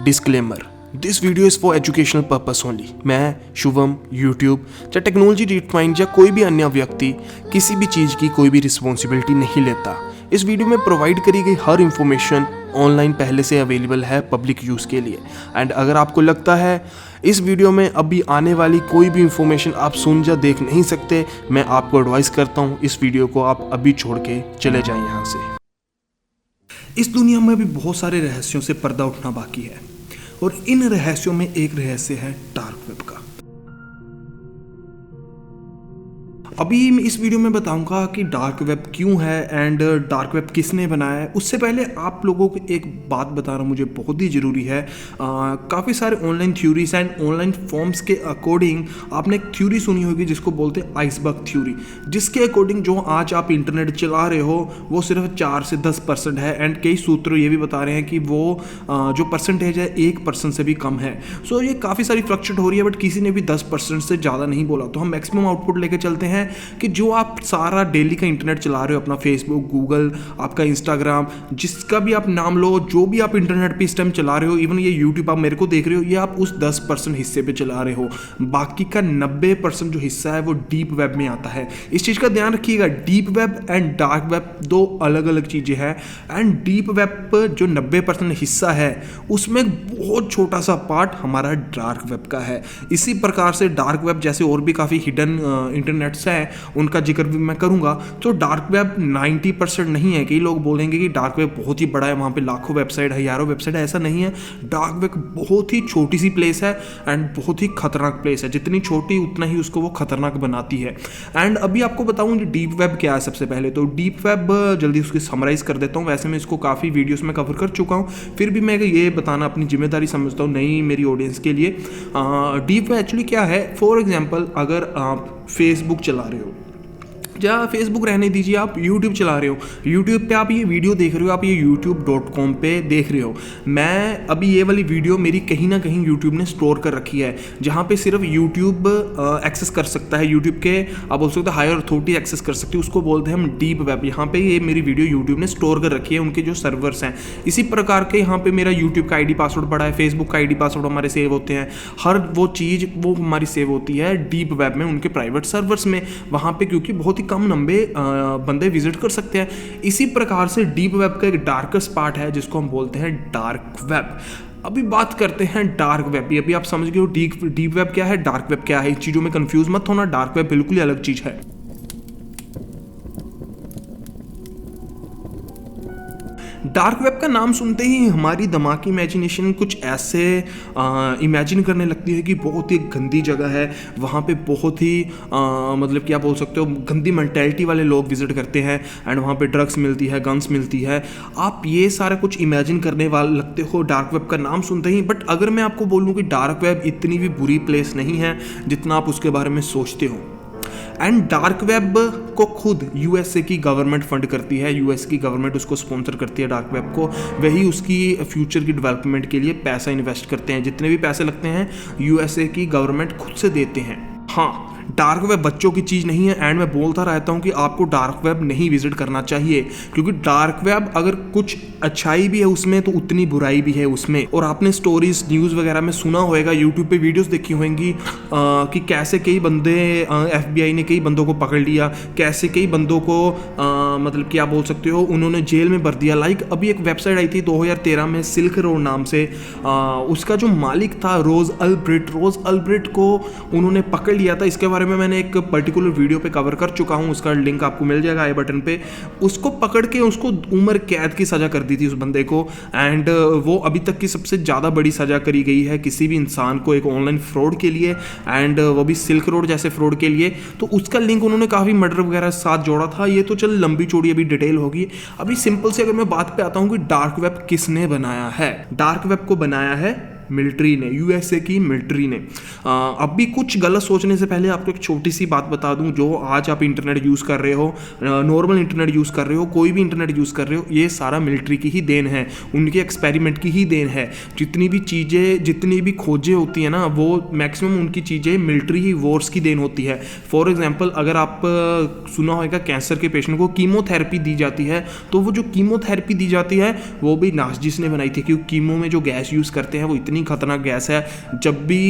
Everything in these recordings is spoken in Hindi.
Disclaimer, this video is for educational purpose only. मैं शुभम यूट्यूब या टेक्नोलॉजी डिफाइंड या कोई भी अन्य व्यक्ति किसी भी चीज़ की कोई भी रिस्पॉन्सिबिलिटी नहीं लेता। इस वीडियो में प्रोवाइड करी गई हर इंफॉर्मेशन ऑनलाइन पहले से अवेलेबल है पब्लिक यूज़ के लिए। एंड अगर आपको लगता है इस वीडियो में अभी आने वाली कोई भी इंफॉर्मेशन आप सुन या देख नहीं सकते, मैं आपको एडवाइस करता हूँ इस वीडियो को आप अभी छोड़ के चले जाएं यहाँ से। इस दुनिया में भी बहुत सारे रहस्यों से पर्दा उठना बाकी है और इन रहस्यों में एक रहस्य है डार्क वेब का। अभी मैं इस वीडियो में बताऊंगा कि डार्क वेब क्यों है एंड डार्क वेब किसने बनाया है। उससे पहले आप लोगों को एक बात बताना मुझे बहुत ही ज़रूरी है। काफ़ी सारे online theories and online forms के अकॉर्डिंग आपने एक थ्योरी सुनी होगी जिसको बोलते हैं आइसबर्ग थ्योरी, जिसके अकॉर्डिंग जो आज आप इंटरनेट चला रहे हो वो सिर्फ 4 से 10% है। एंड कई सूत्र ये भी बता रहे हैं कि वो जो परसेंटेज है 1% से भी कम है। सो ये काफ़ी सारी फ्लक्चुएट हो रही है, बट किसी ने भी 10% से ज़्यादा नहीं बोला। तो हम मैक्सिमम आउटपुट लेके चलते हैं कि जो आप सारा डेली का इंटरनेट चला रहे हो, अपना फेसबुक, गूगल, आपका इंस्टाग्राम, जिसका भी आप नाम लो, जो भी आप इंटरनेट पे इस टाइम चला रहे हो, इवन ये यूट्यूब आप मेरे को देख रहे हो, ये आप उस 10% हिस्से पे चला रहे हो। बाकी का 90% जो हिस्सा है वो डीप वेब में आता है। इस चीज़ का ध्यान रखिएगा, deep web and dark web दो अलग अलग चीज़ें हैं। एंड डीप वेब पर जो 90% हिस्सा है उसमें बहुत छोटा सा पार्ट हमारा डार्क वेब का है। इसी प्रकार से डार्क वेब जैसे और भी काफ़ी हिडन इंटरनेट्स हैं, उनका जिक्र भी मैं करूंगा। तो डार्क वेब 90% नहीं है। कई लोग बोलेंगे कि डार्क वेब बहुत ही बड़ा है, वहाँ पे लाखों वेबसाइट है, हजारों वेबसाइट है। ऐसा नहीं है। डार्क वेब बहुत ही छोटी सी प्लेस है एंड बहुत ही खतरनाक प्लेस है। जितनी छोटी उतना ही उसको वो खतरनाक बनाती है। एंड अभी आपको बताऊँ कि डीप वेब क्या है। सबसे पहले तो डीप वेब जल्दी उसकी समराइज कर देता हूँ। वैसे मैं इसको काफ़ी वीडियोज़ में कवर कर चुका हूँ, फिर भी मैं ये बताना अपनी जिम्मेदारी समझता हूँ नई मेरी ऑडियंस के लिए। डीप वेब एक्चुअली क्या है। फॉर एग्जाम्पल, अगर आप फेसबुक चला रहे हो, या फेसबुक रहने दीजिए, आप यूट्यूब चला रहे हो, यूट्यूब पे आप ये वीडियो देख रहे हो, आप ये youtube.com पे देख रहे हो। मैं अभी ये वाली वीडियो मेरी कहीं ना कहीं यूट्यूब ने स्टोर कर रखी है, जहाँ पे सिर्फ यूट्यूब एक्सेस कर सकता है। यूट्यूब के आप बोल सकते हो हायर अथॉरिटी एक्सेस कर सकती है, उसको बोलते हैं हम डीप वेब। यहाँ पे ये मेरी वीडियो यूट्यूब ने स्टोर कर रखी है, उनके जो सर्वर्स हैं। इसी प्रकार के यहाँ पे मेरा यूट्यूब का ID पासवर्ड पड़ा है, फेसबुक का ID पासवर्ड हमारे सेव होते हैं। हर वो चीज़ वो हमारी सेव होती है डीप वेब में, उनके प्राइवेट सर्वर्स में। वहाँ पे क्योंकि बहुत ही कम बंदे विजिट कर सकते हैं। इसी प्रकार से डीप वेब का एक डार्केस्ट पार्ट है जिसको हम बोलते हैं डार्क वेब। अभी बात करते हैं डार्क वेब की। अभी आप समझ गए हो डीप वेब क्या है, डार्क वेब क्या है। इन चीज़ों में कंफ्यूज मत होना, डार्क वेब बिल्कुल ही अलग चीज़ है। डार्क वेब का नाम सुनते ही हमारी दिमागी इमेजिनेशन कुछ ऐसे इमेजिन करने लगती है कि बहुत ही गंदी जगह है, वहाँ पे बहुत ही मतलब क्या बोल सकते हो, गंदी मेंटेलिटी वाले लोग विजिट करते हैं एंड वहाँ पे ड्रग्स मिलती है, गन्स मिलती है। आप ये सारा कुछ इमेजिन करने वाले लगते हो डार्क वेब का नाम सुनते ही। बट अगर मैं आपको बोलूँ कि डार्क वेब इतनी भी बुरी प्लेस नहीं है जितना आप उसके बारे में सोचते हो। एंड डार्क वेब को खुद USA की गवर्नमेंट फंड करती है, US की गवर्नमेंट उसको स्पॉन्सर करती है डार्क वेब को। वही उसकी फ्यूचर की डेवलपमेंट के लिए पैसा इन्वेस्ट करते हैं। जितने भी पैसे लगते हैं USA की गवर्नमेंट खुद से देते हैं। हाँ, डार्क वेब बच्चों की चीज़ नहीं है। एंड मैं बोलता रहता हूँ कि आपको डार्क वेब नहीं विजिट करना चाहिए, क्योंकि डार्क वेब अगर कुछ अच्छाई भी है उसमें तो उतनी बुराई भी है उसमें। और आपने स्टोरीज न्यूज़ वगैरह में सुना होगा, यूट्यूब पे वीडियोस देखी होंगी कि कैसे कई बंदे FBI ने कई बंदों को पकड़ लिया, कैसे कई बंदों को मतलब क्या बोल सकते हो उन्होंने जेल में भर दिया। लाइक अभी एक वेबसाइट आई थी 2013 में, सिल्क रोड नाम से। उसका जो मालिक था रोज अल्ब्रेट को उन्होंने पकड़ लिया था। इसके बारे में मैंने एक पर्टिकुलर वीडियो पे कवर कर चुका हूँ, उसका लिंक आपको मिल जाएगा आई बटन पे। उसको पकड़ के उसको उम्र कैद की सज़ा कर दी थी उस बंदे को। एंड वो अभी तक की सबसे ज़्यादा बड़ी सज़ा करी गई है किसी भी इंसान को एक ऑनलाइन फ्रॉड के लिए, एंड वो भी सिल्क रोड जैसे फ्रॉड के लिए। तो उसका लिंक उन्होंने काफ़ी मर्डर वगैरह साथ जोड़ा था। ये तो चल लंबी चौड़ी अभी डिटेल होगी। अभी सिंपल से अगर मैं बात पे आता हूँ कि डार्क वेब किसने बनाया है। डार्क वेब को बनाया है मिलिट्री ने, यूएसए की मिलिट्री ने। अभी कुछ गलत सोचने से पहले आपको एक छोटी सी बात बता दूं, जो आज आप इंटरनेट यूज़ कर रहे हो, नॉर्मल इंटरनेट यूज़ कर रहे हो, कोई भी इंटरनेट यूज़ कर रहे हो, ये सारा मिलिट्री की ही देन है, उनके एक्सपेरिमेंट की ही देन है। जितनी भी चीज़ें, जितनी भी खोजें होती हैं ना, वो मैक्सिमम उनकी चीज़ें मिलिट्री ही वॉर्स की देन होती है। फॉर एग्जांपल, अगर आप सुना होगा कैंसर के पेशेंट को कीमोथेरेपी दी जाती है, तो वो जो कीमोथेरेपी दी जाती है वो भी नाज़िस ने बनाई थी, क्योंकि कीमो में जो गैस यूज़ करते हैं वो इतनी खतरनाक गैस है, जब भी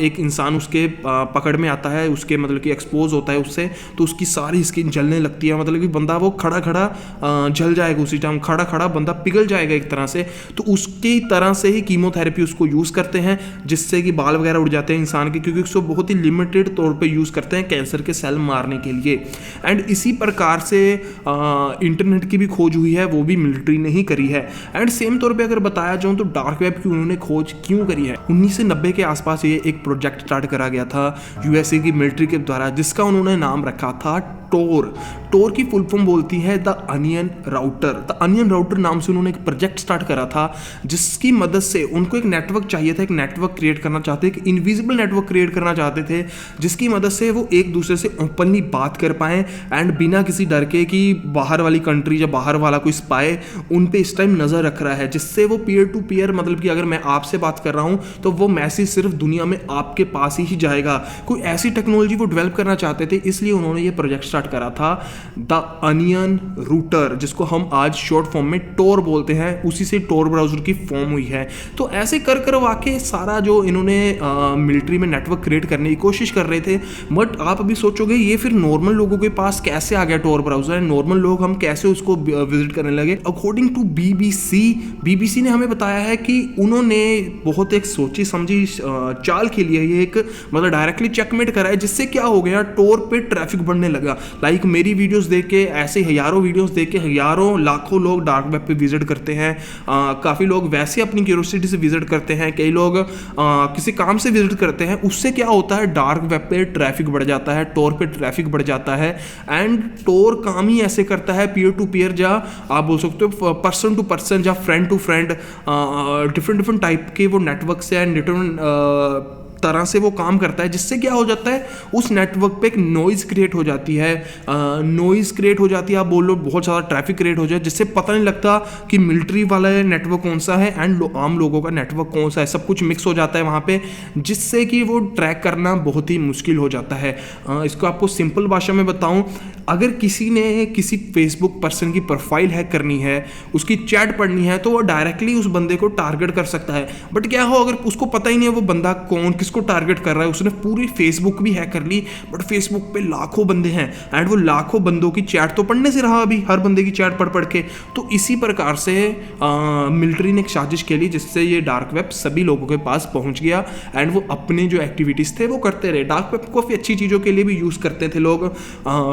एक इंसान उसके पकड़ में आता है, उसके मतलब कि एक्सपोज होता है उससे, तो उसकी सारी स्किन जलने लगती है, मतलब कि बंदा वो खड़ा खड़ा जल जाएगा, उसी टाइम खड़ा खड़ा बंदा पिघल जाएगा एक तरह से। तो उसकी तरह से ही कीमोथेरेपी उसको यूज़ करते हैं, जिससे कि बाल वगैरह उड़ जाते हैं इंसान के, क्योंकि उसको बहुत ही लिमिटेड तौर पे यूज़ करते हैं कैंसर के सेल मारने के लिए। एंड इसी प्रकार से इंटरनेट की भी खोज हुई है, वो भी मिलिट्री ने ही करी है। एंड सेम तौर पे अगर बताया जाऊँ तो डार्क वेब की उन्होंने खोज क्यों करी है, 1990 के आसपास ये एक प्रोजेक्ट स्टार्ट करा गया था यूएसए की मिलिट्री के द्वारा, जिसका उन्होंने नाम रखा था टोर। टोर की फुल फॉर्म बोलती है the onion router. The onion router नाम से उन्होंने एक प्रोजेक्ट स्टार्ट करा था, जिसकी मदद से उनको एक नेटवर्क चाहिए था, एक नेटवर्क क्रिएट करना चाहते, एक इनविजिबल नेटवर्क क्रिएट करना चाहते थे, जिसकी मदद से वो एक दूसरे से ओपनली बात कर पाएँ एंड बिना किसी डर के कि बाहर वाली कंट्री या बाहर वाला कोई स्पाई उन पे इस टाइम नज़र रख रहा है, जिससे वो पीयर टू पीयर, मतलब कि अगर मैं आपसे बात कर रहा हूँ तो वो मैसेज सिर्फ दुनिया में आपके पास ही जाएगा। कोई ऐसी टेक्नोलॉजी वो डेवलप करना चाहते थे, इसलिए उन्होंने ये प्रोजेक्ट स्टार्ट करा था द अनियन रूटर, जिसको हम आज शॉर्ट फॉर्म में टोर बोलते हैं, उसी से टोर ब्राउजर की फॉर्म हुई है। तो ऐसे कर वाके सारा जो इन्होंने मिलिट्री में नेटवर्क क्रिएट करने की कोशिश कर रहे थे। बट आप अभी सोचोगे ये फिर नॉर्मल लोगों के पास कैसे आ गया टोर ब्राउजर, नॉर्मल लोग हम कैसे उसको विजिट करने लगे। अकॉर्डिंग टू बीबीसी ने हमें बताया है कि उन्होंने बहुत एक सोची समझी चाल के लिए ये एक मतलब डायरेक्टली चेकमेट करा है, जिससे क्या हो गया, टोर पे ट्रैफिक बढ़ने लगा। लाइक मेरी वीडियोस देख के ऐसे हजारों वीडियोस देख के हजारों लाखों लोग डार्क वेब पे विजिट करते हैं। काफ़ी लोग वैसे अपनी क्यूरियोसिटी से विजिट करते हैं, कई लोग किसी काम से विजिट करते हैं। उससे क्या होता है, डार्क वेब पे ट्रैफिक बढ़ जाता है, टोर पे ट्रैफिक बढ़ जाता है। एंड टोर काम ही ऐसे करता है, पीयर टू पीयर, जा आप बोल सकते हो पर्सन टू पर्सन, या friend to friend, different type के वो नेटवर्क से एंड डिफरेंट तरह से वो काम करता है, जिससे क्या हो जाता है, उस नेटवर्क पे एक नॉइज़ क्रिएट हो जाती है, आप बोल लो बहुत ज़्यादा ट्रैफिक क्रिएट हो जाए, जिससे पता नहीं लगता कि मिलिट्री वाला नेटवर्क कौन सा है एंड आम लोगों का नेटवर्क कौन सा है, सब कुछ मिक्स हो जाता है वहाँ पे, जिससे कि वो ट्रैक करना बहुत ही मुश्किल हो जाता है। इसको आपको सिंपल भाषा में बताऊँ, अगर किसी ने किसी फेसबुक पर्सन की प्रोफाइल हैक करनी है, उसकी चैट पढ़नी है, तो वो डायरेक्टली उस बंदे को टारगेट कर सकता है। बट क्या हो, अगर उसको पता ही नहीं है वो बंदा कौन किसको टारगेट कर रहा है, उसने पूरी फेसबुक भी हैक कर ली, बट फेसबुक पे लाखों बंदे हैं एंड वो लाखों बंदों की चैट तो पढ़ने से रहा, अभी हर बंदे की चैट पढ़ के। तो इसी प्रकार से मिलिट्री ने एक साजिश के लिए, जिससे ये डार्क वेब सभी लोगों के पास पहुंच गया एंड वो अपने जो एक्टिविटीज़ थे वो करते रहे। डार्क वेब को काफ़ी अच्छी चीज़ों के लिए भी यूज़ करते थे लोग।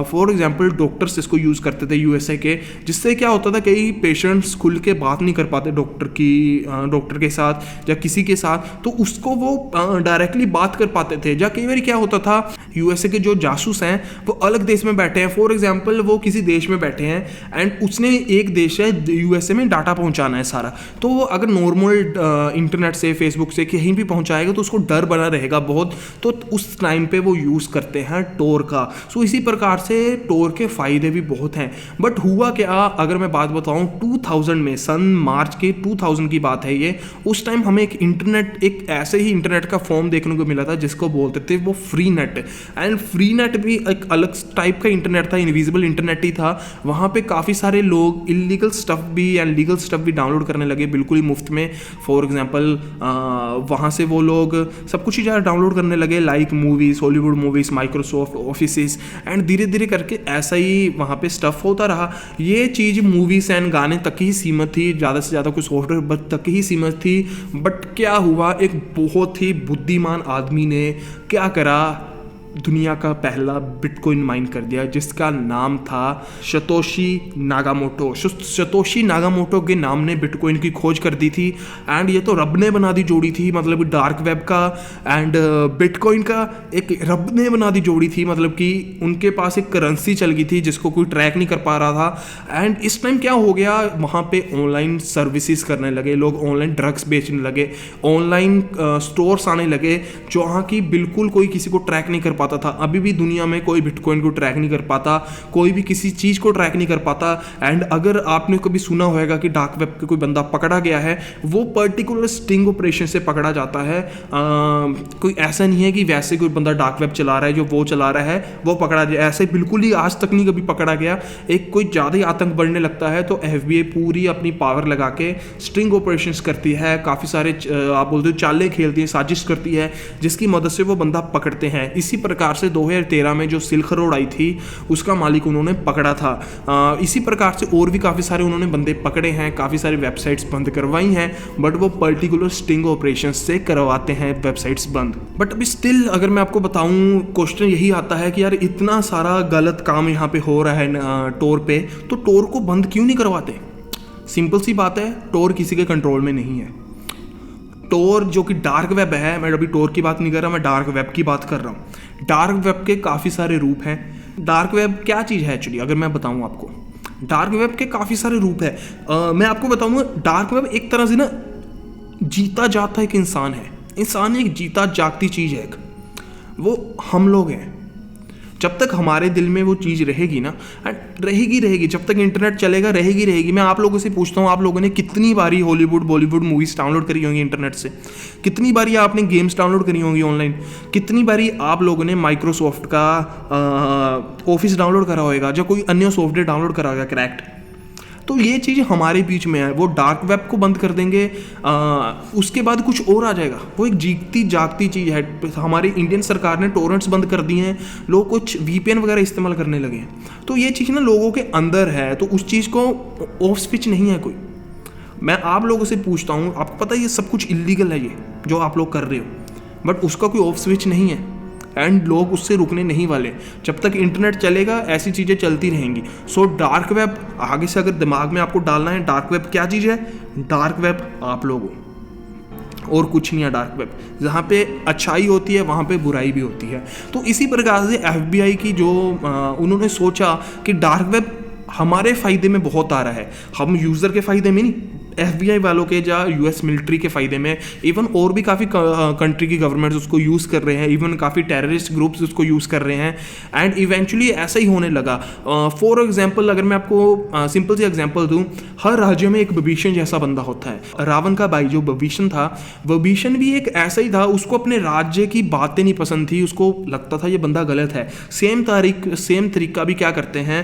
फॉर एग्जाम्पल डॉक्टर्स इसको यूज़ करते थे यूएसए के, जिससे क्या होता था, कई पेशेंट्स खुल के बात नहीं कर पाते डॉक्टर के साथ या किसी के साथ, तो उसको वो डायरेक्टली बात कर पाते थे। या कई बार क्या होता था, यूएसए के जो जासूस हैं वो अलग देश में बैठे हैं, फॉर एग्जाम्पल वो किसी देश में बैठे हैं एंड उसने एक देश है यूएसए में डाटा पहुंचाना है सारा, तो वो अगर नॉर्मल इंटरनेट से फेसबुक से कहीं भी पहुंचाएगा तो उसको डर बना रहेगा बहुत, तो उस टाइम पे वो यूज़ करते हैं टोर का। सो इसी प्रकार से टोर के फ़ायदे भी बहुत हैं। बट हुआ क्या, अगर मैं बात बताऊं 2000 में, सन मार्च के 2000 की बात है ये, उस टाइम हमें एक ऐसे ही इंटरनेट का फॉर्म देखने को मिला था जिसको बोलते थे वो free net. And free net भी एक अलग टाइप का इंटरनेट था, इनविजिबल इंटरनेट ही था। वहाँ पे काफ़ी सारे लोग इलीगल स्टफ भी एंड लीगल स्टफ भी डाउनलोड करने लगे बिल्कुल ही मुफ्त में। फॉर एग्जांपल वहाँ से वो लोग सब कुछ ही ज़्यादा डाउनलोड करने लगे, like movies, Hollywood movies, Microsoft offices, and धीरे धीरे करके ऐसा ही वहाँ पे स्टफ होता रहा। ये चीज़ मूवीज़ एंड गाने तक ही सीमित थी, ज़्यादा से ज़्यादा कुछ सॉफ्टवेयर तक ही सीमित थी। बट क्या हुआ, एक बहुत ही बुद्धिमान आदमी ने क्या करा, दुनिया का पहला बिटकॉइन माइन कर दिया, जिसका नाम था सतोशी नागामोटो। सतोशी नागामोटो के नाम ने बिटकॉइन की खोज कर दी थी। एंड ये तो रब ने बना दी जोड़ी थी, मतलब डार्क वेब का एंड बिटकॉइन का एक रब ने बना दी जोड़ी थी। मतलब कि उनके पास एक करेंसी चल गई थी जिसको कोई ट्रैक नहीं कर पा रहा था। एंड इस टाइम क्या हो गया, वहाँ पे ऑनलाइन सर्विसेज करने लगे लोग, ऑनलाइन ड्रग्स बेचने लगे, ऑनलाइन स्टोर्स आने लगे जहाँ की बिल्कुल कोई किसी को ट्रैक नहीं कर पाता था। अभी भी दुनिया में कोई बिटकॉइन को ट्रैक नहीं कर पाता, कोई भी किसी चीज़ को ट्रैक नहीं कर पाता। एंड अगर आपने कभी सुना होगा कि डार्क वेब पे कोई बंदा पकड़ा गया है, वो पर्टिकुलर स्टिंग ऑपरेशन से पकड़ा जाता है। कोई ऐसा नहीं है कि वैसे कोई बंदा डार्क वेब चला रहा है, जो वो चला रहा है वो पकड़ा जाए, ऐसे बिल्कुल ही आज तक नहीं कभी पकड़ा गया। एक कोई ज़्यादा ही आतंक बढ़ने लगता है तो FBI पूरी अपनी पावर लगा के स्ट्रिंग ऑपरेशंस करती है, काफ़ी सारे आप बोलते हो चालें खेलती है, साजिश करती है, जिसकी मदद से वो बंदा पकड़ते हैं। इसी प्रकार से 2013 में जो सिल्क रोड आई थी उसका मालिक उन्होंने पकड़ा था। इसी प्रकार से और भी काफ़ी सारे उन्होंने बंदे पकड़े हैं, काफ़ी सारी वेबसाइट्स बंद करवाई हैं, बट वो पर्टिकुलर स्टिंग ऑपरेशन से करवाते हैं वेबसाइट्स बंद। बट अभी स्टिल अगर मैं आपको बताऊं, क्वेश्चन यही आता है कि यार इतना सारा गलत काम यहाँ पे हो रहा है टोर पे, तो टोर को बंद क्यों नहीं करवाते? सिंपल सी बात है, टोर किसी के कंट्रोल में नहीं है। टोर जो कि डार्क वेब है, मैं अभी टोर की बात नहीं कर रहा, मैं डार्क वेब की बात कर रहा हूँ। डार्क वेब के काफ़ी सारे रूप हैं। डार्क वेब क्या चीज़ है एक्चुअली, अगर मैं बताऊँ आपको, डार्क वेब के काफ़ी सारे रूप है। मैं आपको बताऊँगा, डार्क वेब एक तरह से ना जीता जाता एक इंसान है। इंसान एक जीता जागती चीज़ है, वो हम लोग हैं। जब तक हमारे दिल में वो चीज़ रहेगी ना, रहेगी, जब तक इंटरनेट चलेगा रहेगी। मैं आप लोगों से पूछता हूँ, आप लोगों ने कितनी बारी हॉलीवुड बॉलीवुड मूवीज़ डाउनलोड करी होंगी इंटरनेट से? कितनी बारी आपने गेम्स डाउनलोड करी होंगी ऑनलाइन? कितनी बारी आप लोगों ने माइक्रोसॉफ्ट का ऑफिस डाउनलोड करा होगा, या कोई अन्य सॉफ्टवेयर डाउनलोड करा होगा क्रैक्ड? तो ये चीज़ हमारे बीच में है। वो डार्क वेब को बंद कर देंगे, उसके बाद कुछ और आ जाएगा। वो एक जीती जागती चीज़ है। हमारी इंडियन सरकार ने टोरेंट्स बंद कर दिए हैं, लोग कुछ VPN वगैरह इस्तेमाल करने लगे हैं। तो ये चीज़ ना लोगों के अंदर है, तो उस चीज़ को ऑफ स्विच नहीं है कोई। मैं आप लोगों से पूछता हूँ, आपको पता है ये सब कुछ इलीगल है, ये जो आप लोग कर रहे हो, बट उसका कोई ऑफ स्विच नहीं है। एंड लोग उससे रुकने नहीं वाले। जब तक इंटरनेट चलेगा ऐसी चीज़ें चलती रहेंगी। सो डार्क वेब आगे से अगर दिमाग में आपको डालना है, डार्क वेब क्या चीज़ है? डार्क वेब आप लोग हो और कुछ नहीं है। डार्क वेब जहाँ पे अच्छाई होती है वहाँ पे बुराई भी होती है। तो इसी प्रकार से FBI की जो उन्होंने सोचा कि डार्क वेब हमारे फ़ायदे में बहुत आ रहा है, हम यूज़र के फ़ायदे में नहीं, FBI वालों के या US मिलिट्री के फ़ायदे में। इवन और भी काफ़ी कंट्री की गवर्नमेंट्स उसको यूज़ कर रहे हैं, इवन काफ़ी टेररिस्ट ग्रुप्स उसको यूज़ कर रहे हैं। एंड इवेंचुअली ऐसा ही होने लगा। फॉर एग्जांपल अगर मैं आपको सिंपल सी एग्जांपल दूं, हर राज्य में एक विभीषण जैसा बंदा होता है। रावण का भाई जो विभीषण था, विभीषण भी एक ऐसा ही था। उसको अपने राज्य की बातें नहीं पसंद थी, उसको लगता था ये बंदा गलत है। सेम तरीका भी क्या करते हैं,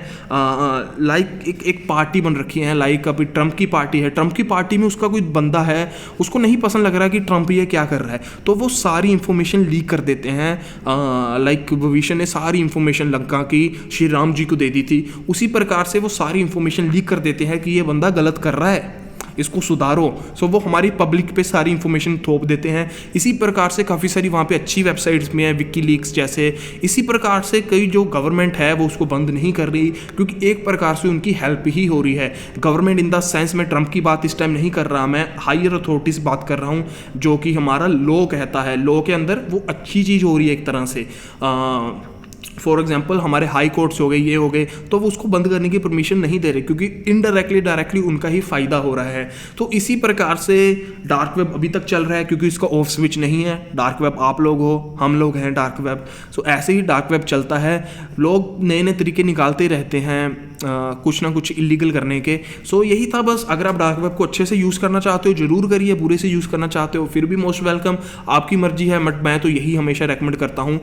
लाइक एक पार्टी बन रखी है, लाइक अभी ट्रम्प की पार्टी है। ट्रम्प पार्टी में उसका कोई बंदा है, उसको नहीं पसंद लग रहा कि ट्रम्प ये क्या कर रहा है, तो वो सारी इंफॉर्मेशन लीक कर देते हैं। लाइक विभीषण ने सारी इंफॉर्मेशन लंका की श्री राम जी को दे दी थी। उसी प्रकार से वो सारी इंफॉर्मेशन लीक कर देते हैं कि ये बंदा गलत कर रहा है, इसको सुधारो। सो वो हमारी पब्लिक पे सारी इंफॉर्मेशन थोप देते हैं। इसी प्रकार से काफ़ी सारी वहाँ पे अच्छी वेबसाइट्स में है, विकीलीक्स जैसे। इसी प्रकार से कई जो गवर्नमेंट है वो उसको बंद नहीं कर रही, क्योंकि एक प्रकार से उनकी हेल्प ही हो रही है। गवर्नमेंट इन द सेंस में ट्रम्प की बात इस टाइम नहीं कर रहा, मैं हायर अथॉरिटी से बात कर रहा हूँ, जो कि हमारा लॉ कहता है। लॉ के अंदर वो अच्छी चीज़ हो रही है एक तरह से। फॉर एग्जाम्पल हमारे हाई कोर्ट्स हो गए, ये हो गए, तो वो उसको बंद करने की परमिशन नहीं दे रहे, क्योंकि इनडायरेक्टली डायरेक्टली उनका ही फ़ायदा हो रहा है। तो इसी प्रकार से डार्क वेब अभी तक चल रहा है, क्योंकि इसका ऑफ स्विच नहीं है। डार्क वेब आप लोग हो, हम लोग हैं डार्क वेब। सो ऐसे ही डार्क वेब चलता है। लोग नए नए तरीके निकालते रहते हैं कुछ ना कुछ इलीगल करने के। सो यही था बस। अगर आप डार्क वेब को अच्छे से यूज़ करना चाहते हो जरूर करिए, बुरे से यूज़ करना चाहते हो फिर भी मोस्ट वेलकम, आपकी मर्जी है। बट मैं तो यही हमेशा रेकमेंड करता हूँ,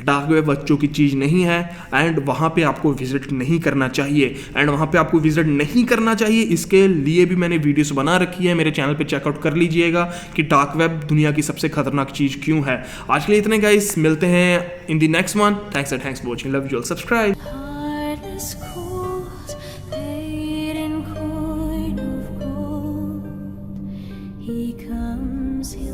डार्क वेब बच्चों की चीज़ नहीं है एंड वहाँ पे आपको विजिट नहीं करना चाहिए। एंड वहाँ पे आपको विजिट नहीं करना चाहिए, इसके लिए भी मैंने वीडियोस बना रखी है, मेरे चैनल पे चेकआउट कर लीजिएगा कि डार्क वेब दुनिया की सबसे खतरनाक चीज़ क्यों है। आज के लिए इतने गाइस, मिलते हैं in the next one. Thanks for watching, love you all, subscribe. He comes, he